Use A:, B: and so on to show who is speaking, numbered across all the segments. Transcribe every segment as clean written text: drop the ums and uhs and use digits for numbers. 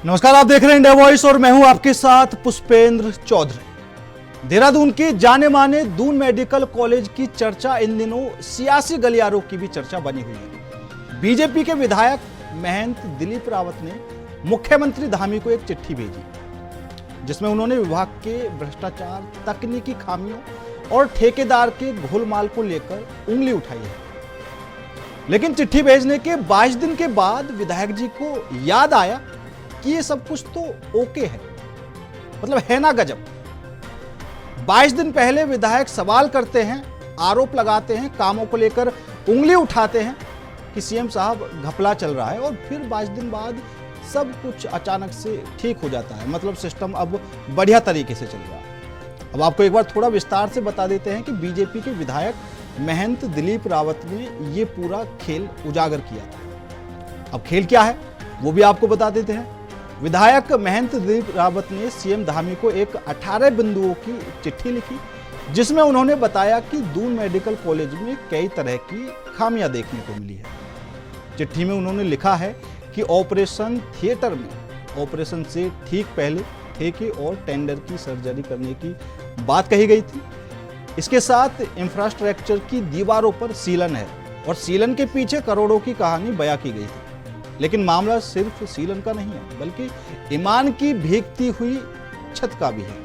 A: नमस्कार, आप देख रहे हैं इंडिया वॉइस और मैं हूं आपके साथ पुष्पेंद्र चौधरी। देहरादून के जाने माने दून मेडिकल कॉलेज की चर्चा इन दिनों सियासी गलियारों की भी चर्चा बनी हुई है। बीजेपी के विधायक महंत दिलीप रावत ने मुख्यमंत्री धामी को एक चिट्ठी भेजी, जिसमें उन्होंने विभाग के भ्रष्टाचार, तकनीकी खामियों और ठेकेदार के घोलमाल को लेकर उंगली उठाई है। लेकिन चिट्ठी भेजने के 22 दिन के बाद विधायक जी को याद आया कि ये सब कुछ तो ओके है, मतलब है ना गजब। 22 दिन पहले विधायक सवाल करते हैं, आरोप लगाते हैं, कामों को लेकर उंगली उठाते हैं कि सीएम साहब घपला चल रहा है, और फिर 22 दिन बाद सब कुछ अचानक से ठीक हो जाता है, मतलब सिस्टम अब बढ़िया तरीके से चल रहा है। अब आपको एक बार थोड़ा विस्तार से बता देते हैं कि बीजेपी के विधायक महंत दिलीप रावत ने ये पूरा खेल उजागर किया था। अब खेल क्या है वो भी आपको बता देते हैं। विधायक महंत दिलीप रावत ने सीएम धामी को एक 18 बिंदुओं की चिट्ठी लिखी, जिसमें उन्होंने बताया कि दून मेडिकल कॉलेज में कई तरह की खामियां देखने को मिली है। चिट्ठी में उन्होंने लिखा है कि ऑपरेशन थिएटर में ऑपरेशन से ठीक पहले ठेके और टेंडर की सर्जरी करने की बात कही गई थी। इसके साथ इंफ्रास्ट्रक्चर की दीवारों पर सीलन है और सीलन के पीछे करोड़ों की कहानी बयां की गई थी। लेकिन मामला सिर्फ सीलन का नहीं है, बल्कि ईमान की भीगती हुई छत का भी है।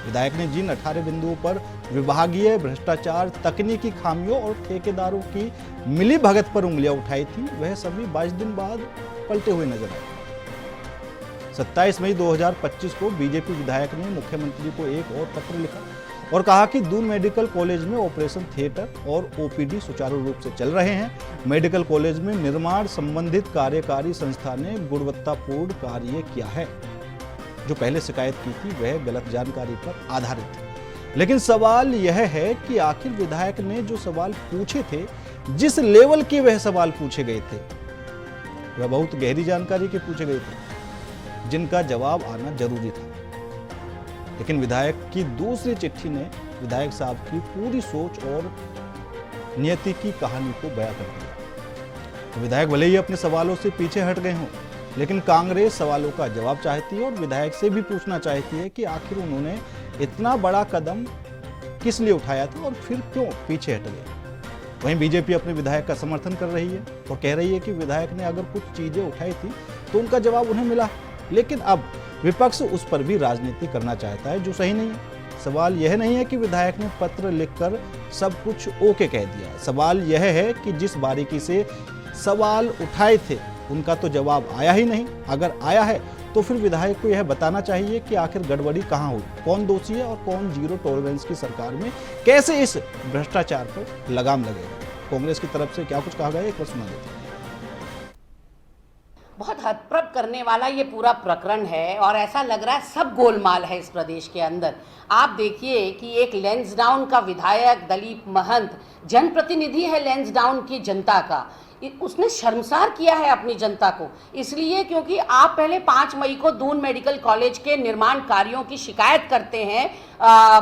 A: विधायक ने जिन 18 बिंदुओं पर विभागीय भ्रष्टाचार, तकनीकी खामियों और ठेकेदारों की मिली भगत पर उंगलियां उठाई थी, वह सभी 22 दिन बाद पलटे हुए नजर आए। 27 मई 2025 को बीजेपी विधायक ने मुख्यमंत्री को एक और पत्र लिखा और कहा कि दून मेडिकल कॉलेज में ऑपरेशन थिएटर और ओपीडी सुचारू रूप से चल रहे हैं। मेडिकल कॉलेज में निर्माण संबंधित कार्यकारी संस्था ने गुणवत्तापूर्ण कार्य किया है। जो पहले शिकायत की थी वह गलत जानकारी पर आधारित थी। लेकिन सवाल यह है कि आखिर विधायक ने जो सवाल पूछे थे, जिस लेवल के वह सवाल पूछे गए थे, वह बहुत गहरी जानकारी के पूछे गए थे, जिनका जवाब आना जरूरी था। लेकिन विधायक की दूसरी चिट्ठी ने विधायक साहब की पूरी सोच और नियति की कहानी को बयां कर दिया। तो विधायक भले ही अपने सवालों से पीछे हट गए हों, लेकिन कांग्रेस सवालों का जवाब चाहती है और विधायक से भी पूछना चाहती है कि आखिर उन्होंने इतना बड़ा कदम किस लिए उठाया था और फिर क्यों पीछे हट गए। वहीं बीजेपी अपने विधायक का समर्थन कर रही है और कह रही है कि विधायक ने अगर कुछ चीजें उठाई थी तो उनका जवाब उन्हें मिला, लेकिन अब विपक्ष उस पर भी राजनीति करना चाहता है, जो सही नहीं है। सवाल यह नहीं है कि विधायक ने पत्र लिखकर सब कुछ ओके कह दिया। सवाल यह है कि जिस बारीकी से सवाल उठाए थे उनका तो जवाब आया ही नहीं। अगर आया है तो फिर विधायक को यह बताना चाहिए कि आखिर गड़बड़ी कहां हुई, कौन दोषी है और कौन जीरो टॉलरेंस की सरकार में कैसे इस भ्रष्टाचार पर लगाम लगेगा। कांग्रेस की तरफ से क्या कुछ कहा गया, एक बार सुना देते हैं।
B: बहुत हतप्रभ करने वाला ये पूरा प्रकरण है और ऐसा लग रहा है सब गोलमाल है इस प्रदेश के अंदर। आप देखिए कि एक लैंसडाउन का विधायक दलीप महंत जनप्रतिनिधि है लैंसडाउन की जनता का, उसने शर्मसार किया है अपनी जनता को, इसलिए क्योंकि आप पहले 5 मई को दून मेडिकल कॉलेज के निर्माण कार्यों की शिकायत करते हैं।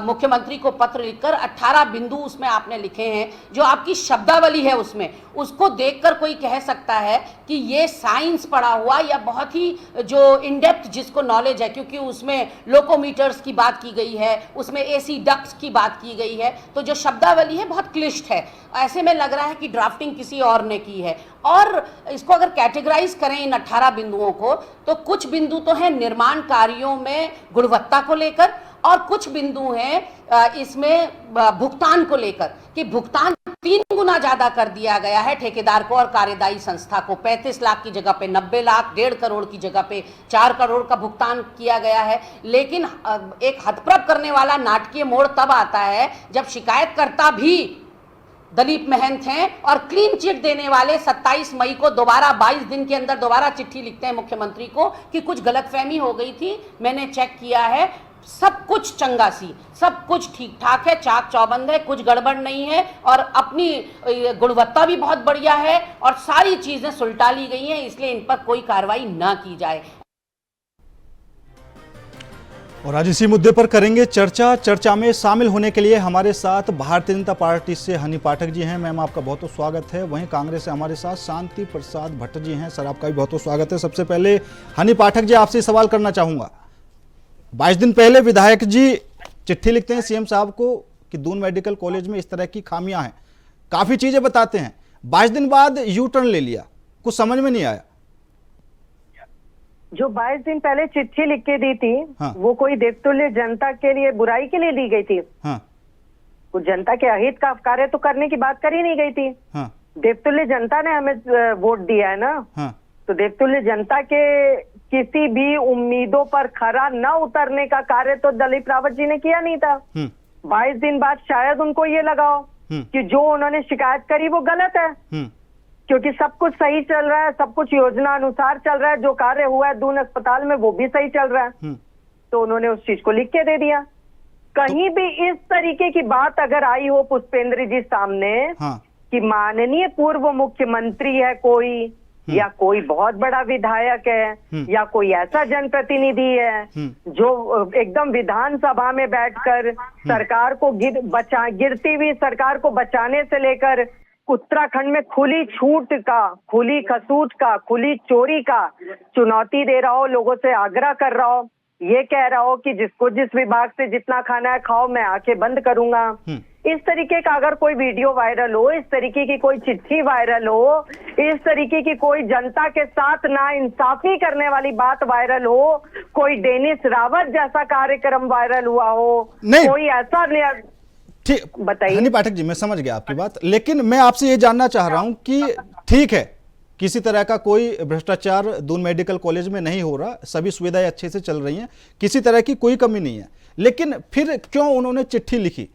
B: मुख्यमंत्री को पत्र लिखकर 18 बिंदु उसमें आपने लिखे हैं, जो आपकी शब्दावली है उसमें, उसको देखकर कोई कह सकता है कि ये साइंस पढ़ा हुआ या बहुत ही जो इन डेप्थ जिसको नॉलेज है, क्योंकि उसमें लोकोमीटर्स की बात की गई है, उसमें एसी डक्ट्स की बात की गई है, तो जो शब्दावली है बहुत क्लिष्ट है। ऐसे में लग रहा है कि ड्राफ्टिंग किसी और ने की है। और इसको अगर कैटेगराइज करें इन 18 बिंदुओं को, तो कुछ बिंदु तो हैं निर्माण कार्यों में गुणवत्ता को लेकर, और कुछ बिंदु हैं इसमें भुगतान को लेकर कि भुगतान 3 गुना ज्यादा कर दिया गया है ठेकेदार को और कार्यदायी संस्था को। 35 लाख की जगह पे 90 लाख, 1.5 करोड़ की जगह पे 4 करोड़ का भुगतान किया गया है। लेकिन एक हतप्रभ करने वाला नाटकीय मोड़ तब आता है जब शिकायतकर्ता भी दलीप महंत हैं और क्लीन चिट देने वाले 27 मई को दोबारा 22 दिन के अंदर दोबारा चिट्ठी लिखते हैं मुख्यमंत्री को कि कुछ गलतफहमी हो गई थी, मैंने चेक किया है, सब कुछ चंगा सी, सब कुछ ठीक ठाक है, चाक चौबंद है, कुछ गड़बड़ नहीं है और अपनी गुणवत्ता भी बहुत बढ़िया है और सारी चीजें सुलटा ली गई हैं, इसलिए इन पर कोई कार्रवाई ना की जाए।
A: और आज इसी मुद्दे पर करेंगे चर्चा में शामिल होने के लिए हमारे साथ भारतीय जनता पार्टी से हनी पाठक जी हैं। मैम, आपका बहुत बहुत स्वागत है। वहीं कांग्रेस से हमारे साथ शांति प्रसाद भट्ट जी हैं। सर, आपका भी बहुत बहुत स्वागत है। सबसे पहले हनी पाठक जी, आपसे सवाल करना चाहूंगा। 22 दिन पहले विधायक जी चिट्ठी लिखते हैं सीएम साहब को कि दून मेडिकल कॉलेज में इस तरह की खामियां हैं, काफी चीजें बताते हैं। 22 दिन बाद यू टर्न ले लिया, कुछ समझ में नहीं आया।
C: जो 22 दिन पहले चिट्ठी लिख के दी थी,
A: हाँ।
C: वो कोई देवतुल्य जनता के लिए बुराई के लिए दी गई थी।
A: हाँ।
C: कुछ जनता के अहित का कार्य तो करने की बात करी नहीं गई थी।
A: हाँ।
C: देवतुल्य जनता ने हमें वोट दिया है ना।
A: हाँ।
C: तो देवतुल्य जनता के किसी भी उम्मीदों पर खरा न उतरने का कार्य तो दिलीप रावत जी ने किया नहीं था। 22 दिन बाद शायद उनको ये लगाओ कि जो उन्होंने शिकायत करी वो गलत है, क्योंकि सब कुछ सही चल रहा है, सब कुछ योजना अनुसार चल रहा है। जो कार्य हुआ है दून अस्पताल में वो भी सही चल रहा है, तो उन्होंने उस चीज को लिख के दे दिया। कहीं भी इस तरीके की बात अगर आई हो पुष्पेंद्र जी सामने,
A: हाँ। कि
C: माननीय पूर्व मुख्यमंत्री है कोई, या कोई बहुत बड़ा विधायक है, या कोई ऐसा जनप्रतिनिधि है जो एकदम विधानसभा में बैठकर सरकार को गिरती हुई सरकार को बचाने से लेकर उत्तराखंड में खुली छूट का, खुली खसूट का, खुली चोरी का चुनौती दे रहा हो, लोगों से आग्रह कर रहा हो, ये कह रहा हो कि जिसको जिस विभाग से जितना खाना है खाओ, मैं आंखें बंद करूंगा। इस तरीके का अगर कोई वीडियो वायरल हो, इस तरीके की कोई चिट्ठी वायरल हो, इस तरीके की कोई जनता के साथ ना इंसाफी करने वाली बात वायरल हो, कोई डेनिस रावत जैसा कार्यक्रम वायरल हुआ हो, कोई ऐसा
A: ठीक,
C: बताइए।
A: हनी पाठक जी, मैं समझ गया आपकी बात, लेकिन मैं आपसे ये जानना चाह रहा हूं कि ठीक है, किसी तरह का कोई भ्रष्टाचार दून मेडिकल कॉलेज में नहीं हो रहा, सभी सुविधाएं अच्छे से चल रही हैं, किसी तरह की कोई कमी नहीं है, लेकिन फिर क्यों उन्होंने चिट्ठी लिखी?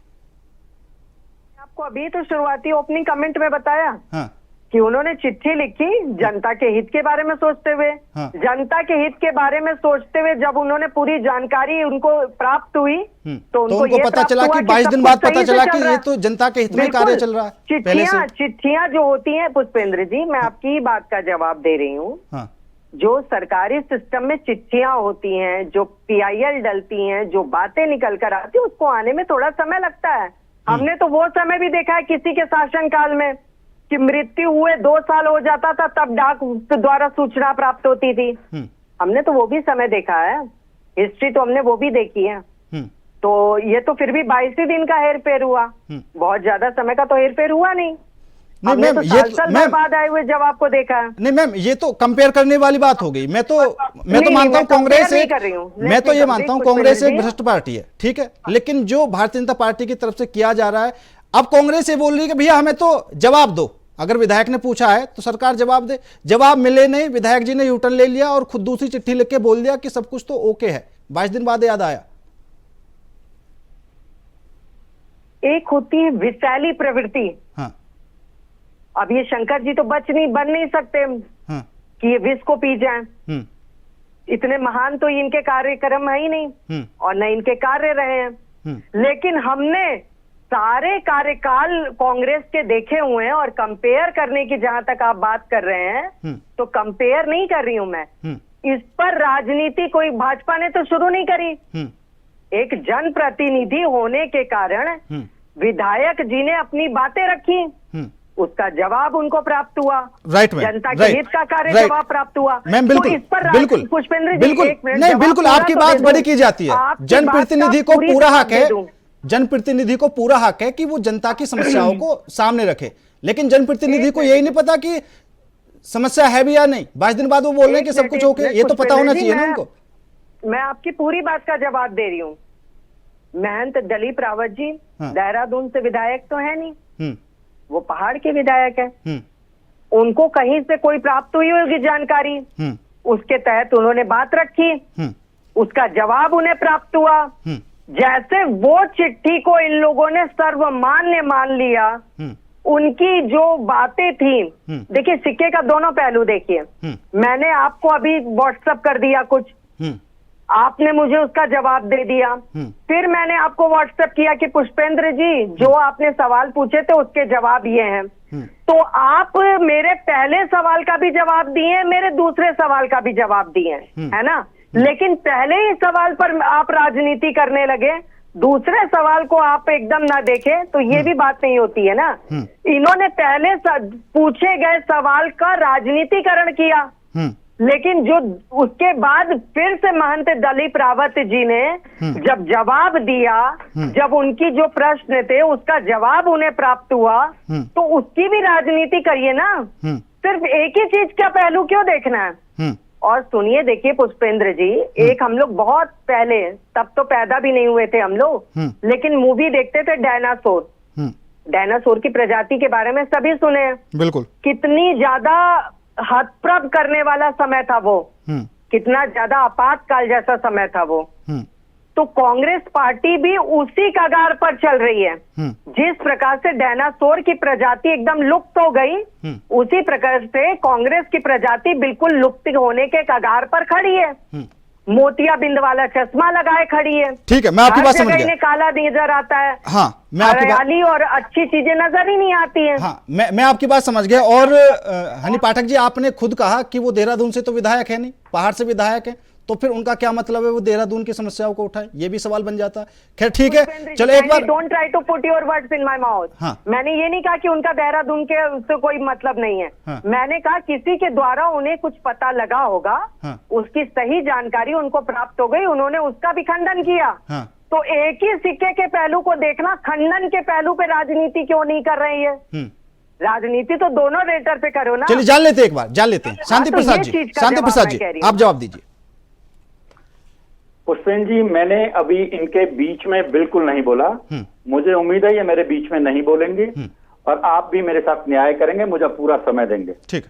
C: आपको अभी तो शुरुआती ओपनिंग कमेंट में बताया।
A: हाँ।
C: कि उन्होंने चिट्ठी लिखी जनता के हित के बारे में सोचते हुए।
A: हाँ।
C: जनता के हित के बारे में सोचते हुए जब उन्होंने पूरी जानकारी उनको प्राप्त हुई, तो उनको
A: पता चला कि 22 दिन बाद पता चला कि ये तो जनता के हित में कार्य चल रहा है।
C: चिट्ठियां जो होती हैं पुष्पेंद्र जी, मैं आपकी बात का जवाब दे रही हूँ।
A: हाँ।
C: जो सरकारी सिस्टम में चिट्ठियां होती हैं, जो PIL डलती हैं, जो बातें निकल कर आती है, उसको आने में थोड़ा समय लगता है। हमने तो वो समय भी देखा है किसी के शासनकाल में कि मृत्यु हुए 2 साल हो जाता था, तब डाक द्वारा सूचना प्राप्त होती थी। हमने तो वो भी समय देखा है, हिस्ट्री तो हमने वो भी देखी है। तो ये तो फिर भी 22 ही दिन का हेरफेर हुआ, बहुत ज्यादा समय का तो हेरफेर हुआ नहीं। हमने तो साल बाद आए हुए जवाब को देखा है।
A: नहीं मैम, ये तो कंपेयर करने वाली बात हो गई। मैं तो मानता हूँ कांग्रेस मैं तो ये मानता हूँ कांग्रेस एक भ्रष्ट पार्टी है, ठीक है, लेकिन जो भारतीय जनता पार्टी की तरफ से किया जा रहा है, अब कांग्रेस ये बोल रही है कि भैया हमें तो जवाब दो, अगर विधायक ने पूछा है तो सरकार जवाब दे। जवाब मिले नहीं, विधायक जी ने यूटर्न ले लिया और खुद दूसरी चिट्ठी लिख के बोल दिया कि सब कुछ तो ओके है। 22 दिन बाद याद आया।
C: एक होती है विषैली प्रवृत्ति।
A: हाँ।
C: अब ये शंकर जी तो बन नहीं सकते।
A: हाँ।
C: कि ये विष को पी जाए। इतने महान तो इनके कार्यक्रम है ही नहीं, और न इनके कार्य रहे हैं। लेकिन हमने सारे कार्यकाल कांग्रेस के देखे हुए हैं, और कंपेयर करने की जहां तक आप बात कर रहे हैं, तो कंपेयर नहीं कर रही हूं मैं। इस पर राजनीति कोई भाजपा ने तो शुरू नहीं करी। एक जनप्रतिनिधि होने के कारण विधायक जी ने अपनी बातें रखी, उसका जवाब उनको प्राप्त हुआ।
A: राइट मैम,
C: जनता के हित का कार्य जवाब प्राप्त हुआ।
A: मैम बिल्कुल,
C: तो इस पर
A: बिल्कुल
C: पुष्पेंद्र जी,
A: बिल्कुल नहीं, बिल्कुल आपकी बात बड़ी की जाती है। जनप्रतिनिधि को पूरा हक है, जनप्रतिनिधि को पूरा हक है कि वो जनता की समस्याओं को सामने रखे, लेकिन जनप्रतिनिधि को यही नहीं पता कि समस्या है भी या नहीं। 22 दिन बाद वो बोल रहे हैं कि सब कुछ ओके, ये तो पता होना चाहिए ना उनको।
C: मैं आपकी पूरी बात का जवाब दे रही हूँ। महंत दिलीप रावत जी देहरादून से विधायक तो है नहीं, वो पहाड़ के विधायक है। उनको कहीं से कोई प्राप्त हुई होगी जानकारी, उसके तहत उन्होंने बात रखी, उसका जवाब उन्हें प्राप्त हुआ। जैसे वो चिट्ठी को इन लोगों ने सर्वमान्य मान लिया, उनकी जो बातें थी, देखिए सिक्के का दोनों पहलू देखिए। मैंने आपको अभी व्हाट्सएप कर दिया कुछ, आपने मुझे उसका जवाब दे दिया। फिर मैंने आपको व्हाट्सएप किया कि पुष्पेंद्र जी जो आपने सवाल पूछे थे उसके जवाब ये हैं। तो आप मेरे पहले सवाल का भी जवाब दिए, मेरे दूसरे सवाल का भी जवाब दिए, है ना। लेकिन पहले ही सवाल पर आप राजनीति करने लगे, दूसरे सवाल को आप एकदम ना देखें तो ये भी बात नहीं होती है ना। इन्होंने पहले पूछे गए सवाल का राजनीतिकरण किया, लेकिन जो उसके बाद फिर से महंत दलीप रावत जी ने जब जवाब दिया, जब उनकी जो प्रश्न थे उसका जवाब उन्हें प्राप्त हुआ, तो उसकी भी राजनीति करिए ना, सिर्फ एक ही चीज का पहलू क्यों देखना है। और सुनिए, देखिए पुष्पेंद्र जी, एक हम लोग बहुत पहले, तब तो पैदा भी नहीं हुए थे हम लोग, लेकिन मूवी देखते थे डायनासोर। डायनासोर की प्रजाति के बारे में सभी सुने हैं, बिल्कुल। कितनी ज्यादा हतप्रभ करने वाला समय था वो, कितना ज्यादा आपातकाल जैसा समय था वो। तो कांग्रेस पार्टी भी उसी कगार पर चल रही है। जिस प्रकार से डायनासोर की प्रजाति एकदम लुप्त हो गई, उसी प्रकार से कांग्रेस की प्रजाति बिल्कुल लुप्त होने के कगार पर खड़ी है। मोतिया बिंद वाला चश्मा लगाए खड़ी है। ठीक है, मैं आपकी बात समझ गया। काला नजर आता है। हाँ, मैं हरियाली और अच्छी चीजें नजर ही नहीं आती है। हाँ, मैं आपकी बात समझ गया। और हनी पाठक जी, आपने खुद कहा कि वो देहरादून से तो विधायक है नहीं, पहाड़ से विधायक है, तो फिर उनका क्या मतलब है वो देहरादून की समस्याओं को उठाए? ये भी सवाल बन जाता है। खैर ठीक है, चलो एक बार don't try to put your words in my mouth. मैंने ये नहीं कहा कि उनका देहरादून के उससे कोई मतलब नहीं है। मैंने कहा किसी के द्वारा उन्हें कुछ पता लगा होगा, उसकी सही जानकारी उनको प्राप्त हो गई, उन्होंने उसका भी खंडन किया। तो एक ही सिक्के के पहलू को देखना, खंडन के पहलू पे राजनीति क्यों नहीं कर रही है? राजनीति तो दोनों रेटर पे करो ना। चलिए जान लेते, एक बार जान लेते हैं। शांति प्रसाद जी, शांति प्रसाद जी, आप जवाब दीजिए।
D: पुष्पेंद्र जी, मैंने अभी इनके बीच में बिल्कुल नहीं बोला। मुझे उम्मीद है ये मेरे बीच में नहीं बोलेंगे और आप भी मेरे साथ न्याय करेंगे, मुझे पूरा समय देंगे। ठीक।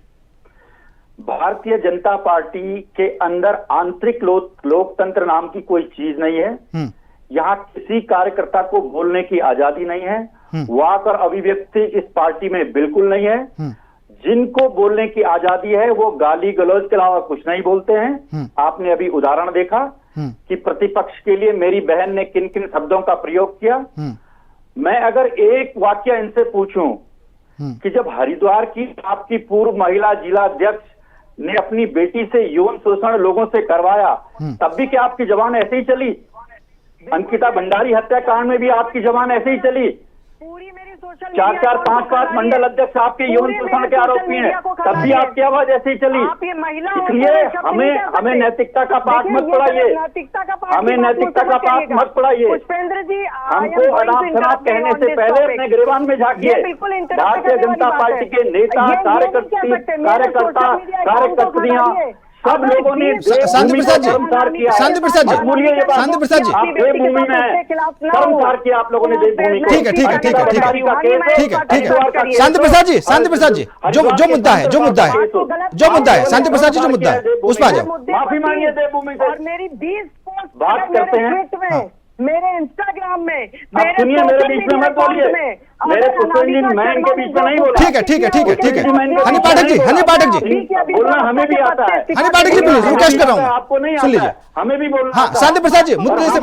D: भारतीय जनता पार्टी के अंदर आंतरिक लोकतंत्र नाम की कोई चीज नहीं है। यहाँ किसी कार्यकर्ता को बोलने की आजादी नहीं है। वाक और अभिव्यक्ति इस पार्टी में बिल्कुल नहीं है। जिनको बोलने की आजादी है वो गाली गलौज के अलावा कुछ नहीं बोलते हैं। आपने अभी उदाहरण देखा कि प्रतिपक्ष के लिए मेरी बहन ने किन किन शब्दों का प्रयोग किया। मैं अगर एक वाक्य इनसे पूछूं कि जब हरिद्वार की आपकी पूर्व महिला जिला अध्यक्ष ने अपनी बेटी से यौन शोषण लोगों से करवाया, तब भी क्या आपकी जबान ऐसे ही चली? अंकिता भंडारी हत्याकांड में भी आपकी जबान ऐसे ही चली? पूरी मेरी सोशल 4-4, 5-5 मंडल अध्यक्ष आपके यौन शोषण के आरोपी हैं, तब भी आपकी आवाज ऐसे ही चली। इसलिए हमें नैतिकता का पाठ मत पढ़ाइए, हमें नैतिकता का पाठ मत पढ़ाइए। पुष्पेंद्र जी, हमको अनाप शनाप कहने से पहले अपने गिरबान में झांकिए। भारतीय जनता पार्टी के नेता, कार्यकर्तियां, सब लोगों ने
A: शांति प्रसाद जी, शांति प्रसाद जी, शांति प्रसाद जी,
D: देवभूमि में कर्मचार किया आप लोगों ने देवभूमि को।
A: ठीक है, ठीक है, ठीक है, ठीक है, ठीक है, ठीक है। शांति प्रसाद जी, शांति प्रसाद जी, जो मुद्दा है, जो मुद्दा है, जो मुद्दा है, शांति प्रसाद जी, जो मुद्दा है उस पर आ जाओ।
D: माफी मांगिए देवभूमि से।
C: और मेरी 20 पोस्ट
D: बात करते हैं
C: मेरे इंस्टाग्राम में,
D: सुनिए, मेरे बीच में मत बोलिए। मेरे पुष्पेंद्र जी, मैं इनके बीच में नहीं बोला।
A: ठीक है, ठीक है, ठीक है, ठीक है। हनी पाठक जी, हनी पाठक जी,
D: बोलना हमें भी आता है।
A: हनी पाठक जी प्लीज रिक्वेस्ट कर रहा हूँ,
D: आपको नहीं
A: सुन लीजिए,
D: हमें भी बोलना।
A: हाँ, शांति प्रसाद जी, मुद्दे से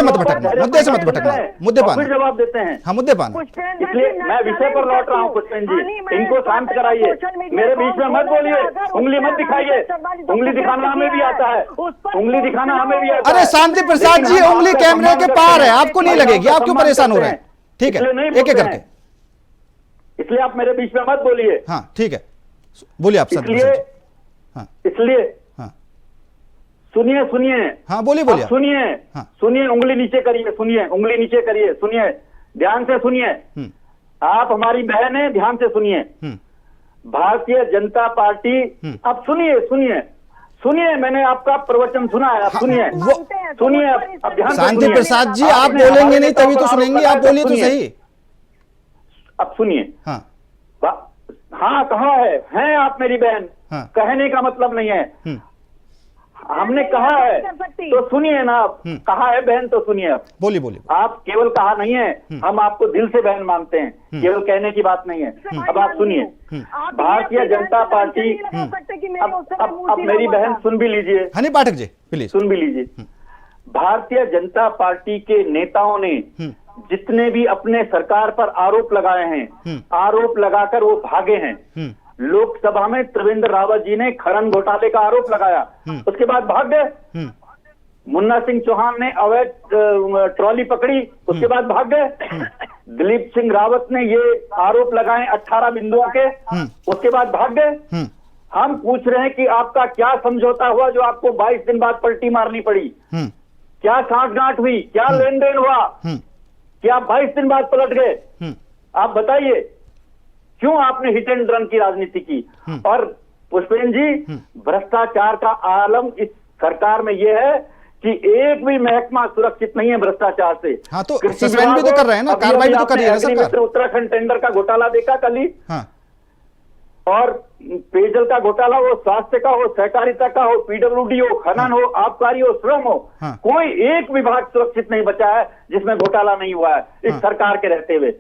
A: मत भटकना, मुद्दे से मत भटकना, मुद्दे पाना,
D: जवाब देते हैं।
A: हाँ, मुद्दे पाना।
D: इसलिए मैं विषय पर लौट रहा हूँ। पुष्पेंद्र जी, इनको शांत कराइए, मेरे बीच में मत बोलिए, उंगली मत दिखाइए। उंगली दिखाना हमें भी आता है, उंगली दिखाना हमें भी आता है।
A: अरे शांति प्रसाद जी, उंगली कैमरे के पार है, आपको नहीं लगेगी, आप क्यों परेशान हो रहे हैं? ठीक है, एक एक करके,
D: इसलिए आप मेरे बीच में मत बोलिए।
A: हाँ, ठीक है, बोलिए आप।
D: इसलिए हाँ, सुनिए सुनिए।
A: हाँ, बोलिए बोलिए,
D: सुनिए। हाँ, सुनिए, उंगली नीचे करिए, सुनिए, उंगली नीचे करिए, सुनिए, ध्यान से सुनिए। आप हमारी बहन है, ध्यान से सुनिए। भारतीय जनता पार्टी, अब सुनिए सुनिए सुनिए, मैंने आपका प्रवचन सुना है, आप सुनिए, सुनिए अब ध्यान से।
A: शांति प्रसाद जी, आप बोलेंगे नहीं तभी तो सुनेंगे, आप बोलिए तो सही।
D: अब सुनिए।
A: हाँ,
D: हाँ, कहा है आप मेरी बहन।
A: हाँ,
D: कहने का मतलब नहीं है, हमने कहा है तो सुनिए ना। आप कहा है बहन तो सुनिए।
A: बोलिए बोलिए।
D: आप केवल कहा नहीं है, हम आपको दिल से बहन मानते हैं, केवल कहने की बात नहीं है। अब आप सुनिए, भारतीय जनता पार्टी, अब मेरी बहन सुन भी लीजिए।
A: हनी पाठक जी प्लीज
D: सुन भी लीजिए। भारतीय जनता पार्टी के नेताओं ने जितने भी अपने सरकार पर आरोप लगाए हैं, आरोप लगाकर वो भागे हैं। लोकसभा में त्रिवेंद्र रावत जी ने खनन घोटाले का आरोप लगाया, उसके बाद भाग गए। मुन्ना सिंह चौहान ने अवैध ट्रॉली पकड़ी, उसके बाद भाग गए। दिलीप सिंह रावत ने ये आरोप लगाए 18 बिंदुओं के, उसके बाद भाग गए। हम पूछ रहे हैं कि आपका क्या समझौता हुआ जो आपको 22 दिन बाद पलटी मारनी पड़ी? क्या साठगांठ हुई? क्या लेन देन हुआ? क्या 22 दिन बाद पलट गए? आप बताइए, क्यों आपने हिट एंड रन की राजनीति की? और पुष्पेंद्र जी, भ्रष्टाचार का आलम इस सरकार में यह है कि एक भी महकमा सुरक्षित नहीं है भ्रष्टाचार से।
A: हाँ, तो सस्पेंड भी तो कर रहे हैं ना, कार्रवाई भी तो कर रही है सरकार।
D: उत्तराखंड टेंडर का घोटाला देखा कल ही।
A: हाँ।
D: और पेयजल का घोटाला हो, स्वास्थ्य का हो, सहकारिता का हो, पीडब्ल्यूडी हो, खनन हो, आबकारी हो, श्रम हो,
A: हाँ।
D: कोई एक विभाग सुरक्षित नहीं बचा है जिसमें घोटाला नहीं हुआ है इस सरकार के रहते हुए।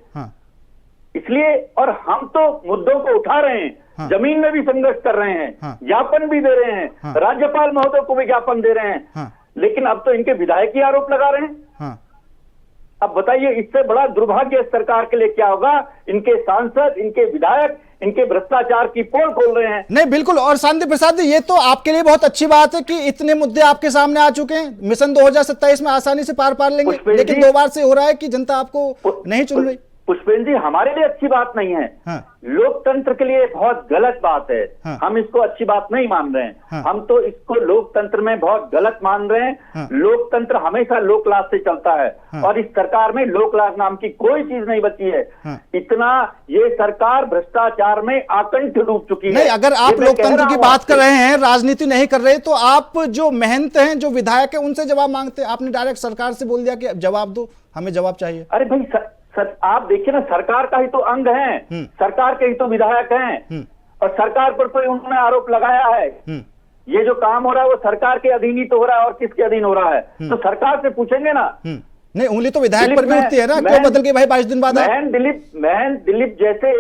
D: इसलिए, और हम तो मुद्दों को उठा रहे हैं, जमीन में भी संघर्ष कर रहे हैं, ज्ञापन भी दे रहे हैं, राज्यपाल महोदय को भी ज्ञापन दे रहे हैं, लेकिन अब तो इनके विधायक ही आरोप लगा रहे हैं। अब बताइए, इससे बड़ा दुर्भाग्य इस सरकार के लिए क्या होगा? इनके सांसद, इनके विधायक इनके भ्रष्टाचार की पोल खोल रहे हैं।
A: नहीं, बिल्कुल। और शांति प्रसाद, ये तो आपके लिए बहुत अच्छी बात है कि इतने मुद्दे आपके सामने आ चुके हैं। मिशन 2027 में आसानी से पार लेंगे, लेकिन 2 बार से हो रहा है कि जनता आपको नहीं चुन रही।
D: पुष्पेंद्र जी, हमारे लिए अच्छी बात नहीं है।
A: हाँ।
D: लोकतंत्र के लिए बहुत गलत बात है।
A: हाँ।
D: हम इसको अच्छी बात नहीं मान रहे हैं।
A: हाँ।
D: हम तो इसको लोकतंत्र में बहुत गलत मान रहे हैं।
A: हाँ।
D: लोकतंत्र हमेशा लोकलाज से चलता है।
A: हाँ।
D: और इस सरकार में लोकलाज नाम की कोई चीज नहीं बची है।
A: हाँ।
D: इतना ये सरकार भ्रष्टाचार में आकंठ डूब चुकी है।
A: नहीं, अगर आप लोकतंत्र की बात कर रहे हैं, राजनीति नहीं कर रहे, तो आप जो महंत हैं, जो विधायक है, उनसे जवाब मांगते हैं। आपने डायरेक्ट सरकार से बोल दिया कि जवाब दो, हमें जवाब चाहिए।
D: अरे भाई, आप देखिए ना, सरकार का ही तो अंग है, सरकार के ही तो विधायक हैं, और सरकार पर तो उन्होंने आरोप लगाया है। ये जो काम हो रहा है वो सरकार के अधीन ही तो हो रहा है, और किसके अधीन हो रहा है? तो सरकार से पूछेंगे ना।
A: नहीं, उंगली तो विधायक पर भी उठती है ना, क्यों बदल गई भाई 22 दिन बाद?
D: महन दिलीप जैसे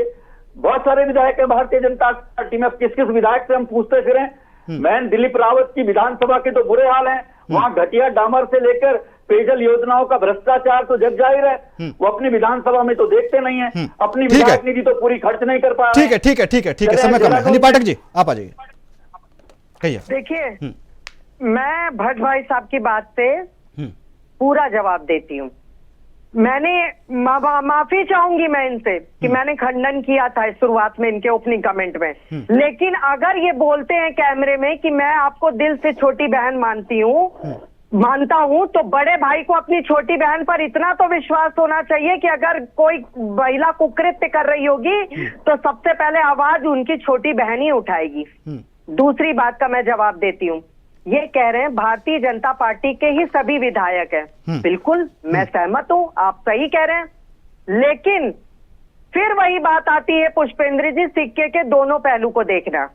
D: बहुत सारे विधायक है भारतीय जनता पार्टी में। किस किस विधायक से हम पूछते फिरें? महन दिलीप रावत की विधानसभा के तो बुरे हाल हैं। वहां घटिया डामर से लेकर पेयजल योजनाओं का भ्रष्टाचार तो जग जाहिर है। वो अपनी विधानसभा में तो देखते नहीं है, अपनी विधायक निधि तो पूरी खर्च नहीं कर पा रहे।
A: ठीक है, समय कम है। पाठक जी, आप आ जाइए, कहिए।
C: देखिए, मैं भट्ट भाई साहब की बात से पूरा जवाब देती हूँ। मैंने माफी चाहूंगी मैं इनसे कि मैंने खंडन किया था शुरुआत में इनके ओपनिंग कमेंट में, लेकिन अगर ये बोलते हैं कैमरे में कि मैं आपको दिल से छोटी बहन मानता हूं, तो बड़े भाई को अपनी छोटी बहन पर इतना तो विश्वास होना चाहिए कि अगर कोई महिला कुकृत्य कर रही होगी तो सबसे पहले आवाज उनकी छोटी बहन ही उठाएगी। दूसरी बात का मैं जवाब देती हूँ। ये कह रहे हैं भारतीय जनता पार्टी के ही सभी विधायक हैं। बिल्कुल, मैं सहमत हूं, आप सही कह रहे हैं, लेकिन फिर वही बात आती है पुष्पेंद्र जी, सिक्के के दोनों पहलू को देखना।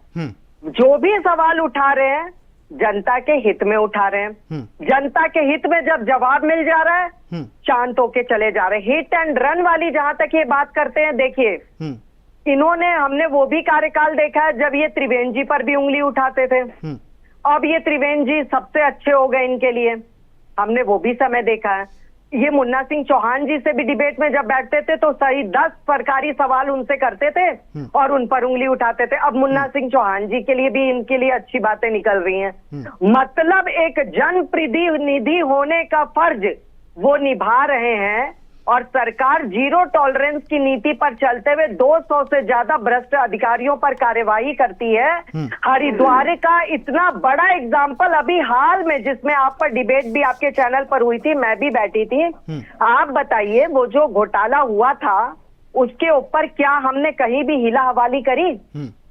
C: जो भी सवाल उठा रहे हैं जनता के हित में उठा रहे हैं। जनता के हित में जब जवाब मिल जा रहा है, शांत होके चले जा रहे हैं। हिट एंड रन वाली जहां तक ये बात करते हैं, देखिए, इन्होंने, हमने वो भी कार्यकाल देखा है जब ये त्रिवेंद्र जी पर भी उंगली उठाते थे। अब ये त्रिवेंद्र जी सबसे अच्छे हो गए इनके लिए, हमने वो भी समय देखा है। ये मुन्ना सिंह चौहान जी से भी डिबेट में जब बैठते थे तो सही 10 सरकारी सवाल उनसे करते थे और उन पर उंगली उठाते थे। अब मुन्ना सिंह चौहान जी के लिए भी इनके लिए अच्छी बातें निकल रही हैं। मतलब एक जनप्रतिनिधि होने का फर्ज वो निभा रहे हैं, और सरकार जीरो टॉलरेंस की नीति पर चलते हुए 200 से ज्यादा भ्रष्ट अधिकारियों पर कार्यवाही करती है। हरिद्वार का इतना बड़ा एग्जाम्पल अभी हाल में, जिसमें आप पर डिबेट भी आपके चैनल पर हुई थी, मैं भी बैठी थी। आप बताइए, वो जो घोटाला हुआ था उसके ऊपर क्या हमने कहीं भी हिला हवाली करी?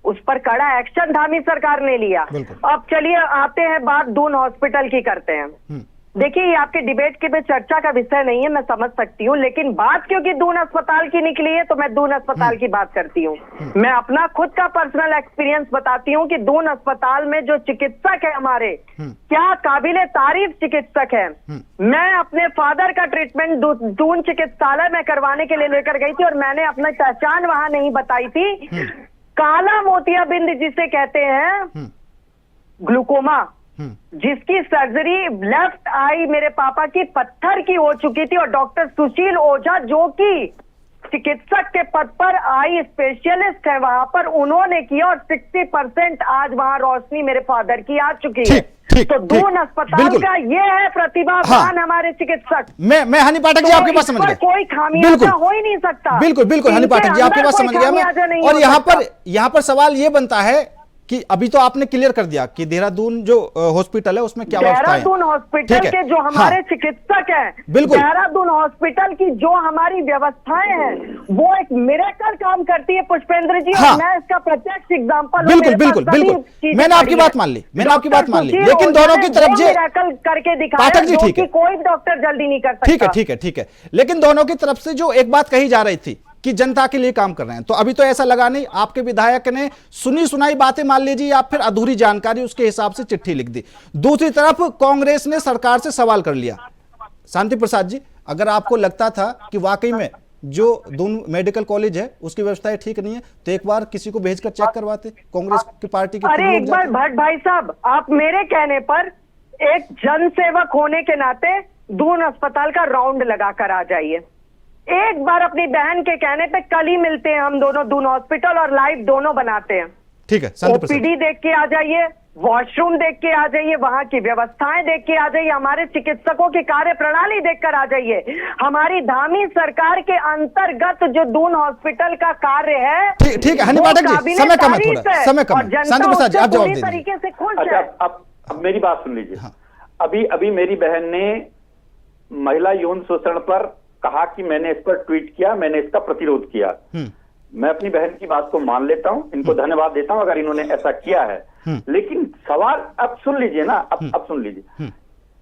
C: उस पर कड़ा एक्शन धामी सरकार ने लिया। अब चलिए आते हैं बात दून हॉस्पिटल की करते हैं। देखिए, ये आपके डिबेट के में चर्चा का विषय नहीं है, मैं समझ सकती हूँ, लेकिन बात क्योंकि दून अस्पताल की निकली है तो मैं दून अस्पताल की बात करती हूँ। मैं अपना खुद का पर्सनल एक्सपीरियंस बताती हूँ कि दून अस्पताल में जो चिकित्सक है हमारे, क्या काबिले तारीफ चिकित्सक है। मैं अपने फादर का ट्रीटमेंट दून चिकित्सालय में करवाने के लिए लेकर गई थी, और मैंने अपनी पहचान वहां नहीं बताई थी। काला मोतियाबिंद जिसे कहते हैं, ग्लूकोमा, जिसकी सर्जरी लेफ्ट आई मेरे पापा की पत्थर की हो चुकी थी, और डॉक्टर सुशील ओझा, जो कि चिकित्सक के पद पर आई स्पेशलिस्ट है वहां पर, उन्होंने किया और 60% आज वहां रोशनी मेरे फादर की आ चुकी है। तो दून अस्पताल का ये है प्रतिभावान हमारे चिकित्सक।
A: मैं हनी पाठक जी आपके पास समझ गया,
C: कोई खामियाजा हो ही नहीं सकता।
A: बिल्कुल हनी पाठक जी आपके पास समझ गया मैं। और यहाँ पर सवाल ये बनता है कि अभी तो आपने क्लियर कर दिया कि देहरादून जो हॉस्पिटल है उसमें क्या व्यवस्था है।
C: देहरादून हॉस्पिटल के जो हमारे चिकित्सक हैं,
A: बिल्कुल
C: देहरादून हॉस्पिटल की जो हमारी व्यवस्थाएं हैं वो एक मिरेकल काम करती है पुष्पेंद्र जी। और मैं इसका प्रत्यक्ष एग्जांपल
A: बिल्कुल मैंने आपकी बात मान ली, लेकिन दोनों की तरफ से
C: मिरेकल करके दिखाया
A: पाठक जी ठीक है,
C: कोई डॉक्टर जल्दी नहीं कर सकता।
A: ठीक है, लेकिन दोनों की तरफ से जो एक बात कही जा रही थी कि जनता के लिए काम कर रहे हैं, तो अभी तो ऐसा लगा नहीं। आपके विधायक ने सुनी सुनाई बातें मान लीजिए या फिर अधूरी जानकारी उसके हिसाब से चिट्ठी लिख दी। दूसरी तरफ कांग्रेस ने सरकार से सवाल कर लिया। शांति प्रसाद जी, अगर आपको लगता था कि वाकई में जो दून मेडिकल कॉलेज है उसकी व्यवस्थाएं ठीक नहीं है तो एक बार किसी को भेजकर चेक करवाते, कांग्रेस की पार्टी के।
C: अरे एक बार भट्ट भाई साहब, आप मेरे कहने पर एक जनसेवक होने के नाते दून अस्पताल का राउंड लगाकर आ जाइए। एक बार अपनी बहन के कहने पे कल ही मिलते हैं हम दोनों, दून हॉस्पिटल और लाइव दोनों बनाते हैं।
A: ठीक है,
C: ओपीडी देख के आ जाइए, वॉशरूम देख के आ जाइए, वहां की व्यवस्थाएं देख के आ जाइए, हमारे चिकित्सकों की कार्य प्रणाली देखकर आ जाइए। हमारी धामी सरकार के अंतर्गत जो दून हॉस्पिटल का कार्य है।
A: ठीक है हनी पाठक जी, समय कम है, थोड़ा समय कम है। शांति प्रसाद जी आप जवाब दीजिए।
C: तरीके से खुश
D: अच्छा,
C: है।
D: अब मेरी बात सुन लीजिए। अभी मेरी बहन ने महिला यौन शोषण पर कहा कि मैंने इस पर ट्वीट किया, मैंने इसका प्रतिरोध किया। मैं अपनी बहन की बात को मान लेता हूं, इनको धन्यवाद देता हूं अगर इन्होंने ऐसा किया है। लेकिन सवाल अब सुन लीजिए ना, अब सुन लीजिए।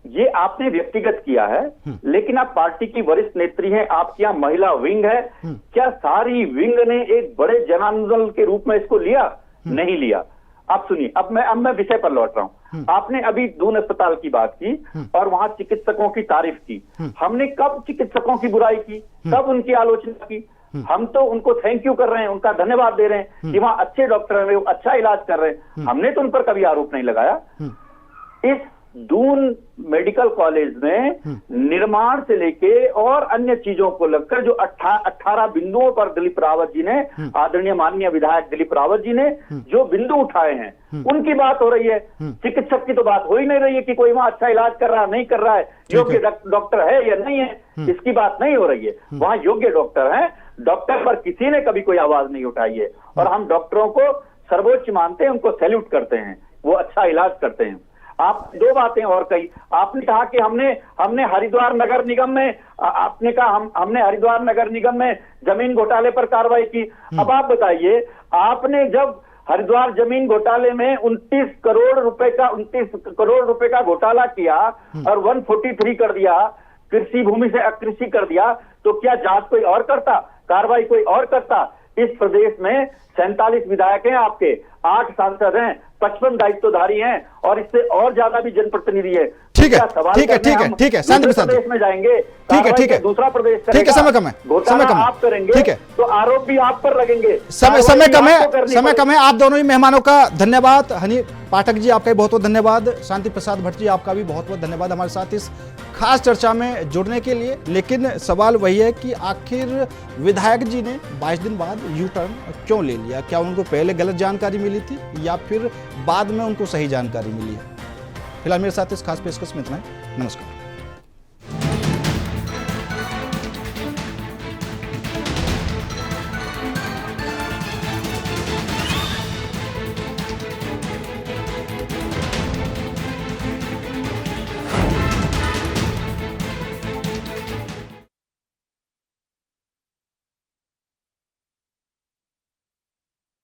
D: ये आपने व्यक्तिगत किया है, लेकिन आप पार्टी की वरिष्ठ नेत्री हैं, आपके यहाँ महिला विंग है। क्या सारी विंग ने एक बड़े जन आंदोलन के रूप में इसको लिया? नहीं लिया। आप सुनिए, अब मैं विषय पर लौट रहा हूं। आपने अभी दून अस्पताल की बात की और वहां चिकित्सकों की तारीफ की। हमने कब चिकित्सकों की बुराई की, कब उनकी आलोचना की? हम तो उनको थैंक यू कर रहे हैं, उनका धन्यवाद दे रहे हैं कि वहां अच्छे डॉक्टर हैं, वो अच्छा इलाज कर रहे हैं। हमने तो उन पर कभी आरोप नहीं लगाया। इस दून मेडिकल कॉलेज में निर्माण से लेके और अन्य चीजों को लगकर जो 18 बिंदुओं पर दिलीप रावत जी ने, आदरणीय माननीय विधायक दिलीप रावत जी ने जो बिंदु उठाए हैं, उनकी बात हो रही है। चिकित्सक की तो बात हो ही नहीं रही है कि कोई वहां अच्छा इलाज कर रहा है, नहीं कर रहा है, योग्य डॉक्टर है या नहीं है, इसकी बात नहीं हो रही है। वहां योग्य डॉक्टर है, डॉक्टर पर किसी ने कभी कोई आवाज नहीं उठाई है। और हम डॉक्टरों को सर्वोच्च मानते हैं, उनको सैल्यूट करते हैं, वो अच्छा इलाज करते हैं। आप दो बातें और कही। आपने कहा कि हमने हरिद्वार नगर निगम में, आपने कहा हमने हरिद्वार नगर निगम में जमीन घोटाले पर कार्रवाई की। अब आप बताइए, आपने जब हरिद्वार जमीन घोटाले में 29 करोड़ रुपए का घोटाला किया और 143 कर दिया, कृषि भूमि से अकृषि कर दिया, तो क्या जांच कोई और करता, कार्रवाई कोई और करता? इस प्रदेश में 47 विधायक हैं आपके, 8 सांसद हैं, 55 दायित्वधारी हैं और इससे और ज्यादा भी जनप्रतिनिधि है।
A: ठीक है शांति प्रसाद
D: प्रदेश में जाएंगे,
A: ठीक है
D: दूसरा प्रदेश
A: ठीक है, समय कम है,
D: आप करेंगे,
A: ठीक है,
D: तो आरोप भी आप पर लगेंगे।
A: समय कम है। आप दोनों ही मेहमानों का धन्यवाद। हनी पाठक जी आपका भी बहुत बहुत धन्यवाद। शांति प्रसाद भट्ट जी आपका भी बहुत बहुत धन्यवाद हमारे साथ इस खास चर्चा में जुड़ने के लिए। लेकिन सवाल वही है कि आखिर विधायक जी ने 22 दिन बाद यू टर्न क्यों ले लिया? क्या उनको पहले गलत जानकारी मिली थी या फिर बाद में उनको सही जानकारी मिली है? फिलहाल मेरे साथ इस खास पेशकश में इतना है। नमस्कार।